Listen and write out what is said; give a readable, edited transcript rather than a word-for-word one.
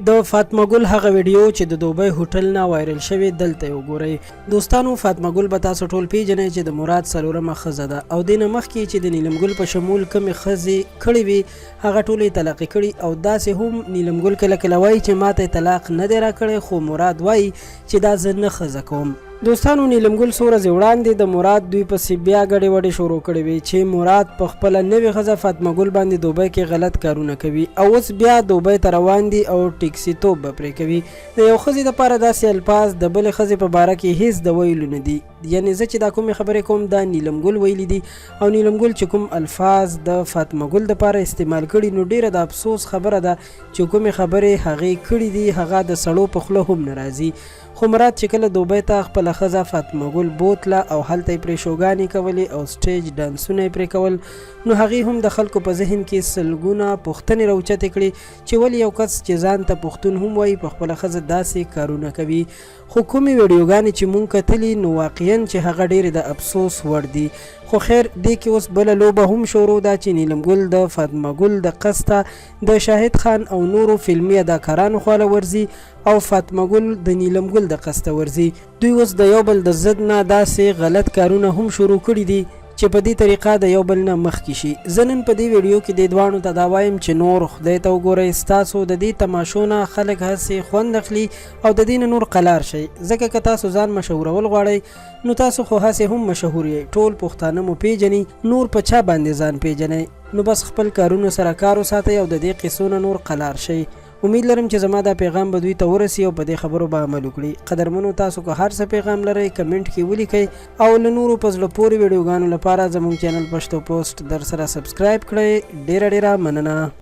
د فاطمه ګل هغه ویډیو چې د دوبۍ هوټل نه وایرل شوی دلته وګورئ. دوستانو فاطمه ګل به تاسو ټول پیژنئ چې د مراد څلورمه ښځه ده او دې نه مخکې چې د نیلم ګل په شمول کومې ښځې کړې وي هغه ټولې طلاقې کړي او داسې هم نیلم ګل کله کله وایي چې ماته طلاق نه دی راکړی خو مراد وایي چې دا زه نه ښځه کوم. دوستانو نیلم ګل څو ورځې وړاندې د مراد دوی پسې بیا ګډې وډې شروع کړې وې چې مراد په خپله نوې ښځه فاطمه ګل باندې دوبۍ کې غلط کارونه کوي او اوس بیا دوبۍ ته روان دي او ټیکسي توب به پرې کوي. د یو ښځې دپاره داسې الفاظ د بلې ښځې په باره کې هیڅ د ویلو نه دي. یعنې زه چې دا کومې خبرې کوم دا نیلم ګل ویلي دي او نیلم ګل چې کوم الفاظ د فاطمه ګل دپاره استعمال کړي نو ډیره د افسوس خبره ده چې کومې خبرې هغې کړي دي هغه د سړو په خوله هم نه راځي. خو مراد چې کله دوبۍ ته خپله ښځه فاطمه ګل بوتله او هلته یې پرې شوګانې کولې او سټیج ډانسونه یې پرې کول نو هغې هم د خلکو په ذهن کې سلګونه پوښتنې راوچتې کړې چې ولې یو کس چې ځان ته پښتون هم وایي په خپله ښځه داسې کارونه کوي. خو کومې ویډیوګانې چې مونږ کتلي نو واقعا چې هغه ډېرې د افسوس وړ دي. خو خیر دې کې اوس بله لوبه هم شروع ده چې نیلم ګل د فاطمه ګل د قصته د شاهد خان او نورو فلمي اداکارانو خواله ورځي او فاطمه ګل د نیلم ګل د قصته ورځي. دوی اوس د یو بل د ضد نه داسې غلط کارونه هم شروع کړي دي چې په دې طریقه د یو بل نه مخکې شي. زه نن په دې ویډیو کې دې دواړو ته دا وایم چې نور خدای ته وګورئ ستاسو د دې تماشو نه خلک هسې خوند اخلي او د دې نه نور قلار شئ ځکه که تاسو ځان مشهورول غواړئ نو تاسو خو هسې هم مشهور یئ ټول پښتانه مو پیژني نور په چا باندې ځان پیژنئ نو بس خپل کارونو سره کار وساتئ او د دې قصو نه نور قلار شئ. امید لرم چې زما دا پیغام به دوی ته ورسي او په دې خبرو به عمل وکړي. قدرمنو تاسو که هر څه پیغام لرئ کمنټ کې ولیکئ او له نورو په زړه پورې ویډیوګانو لپاره زموږ چینل پښتو پوسټ در سره سبسکرایب کړئ. ډیره ډیره مننه.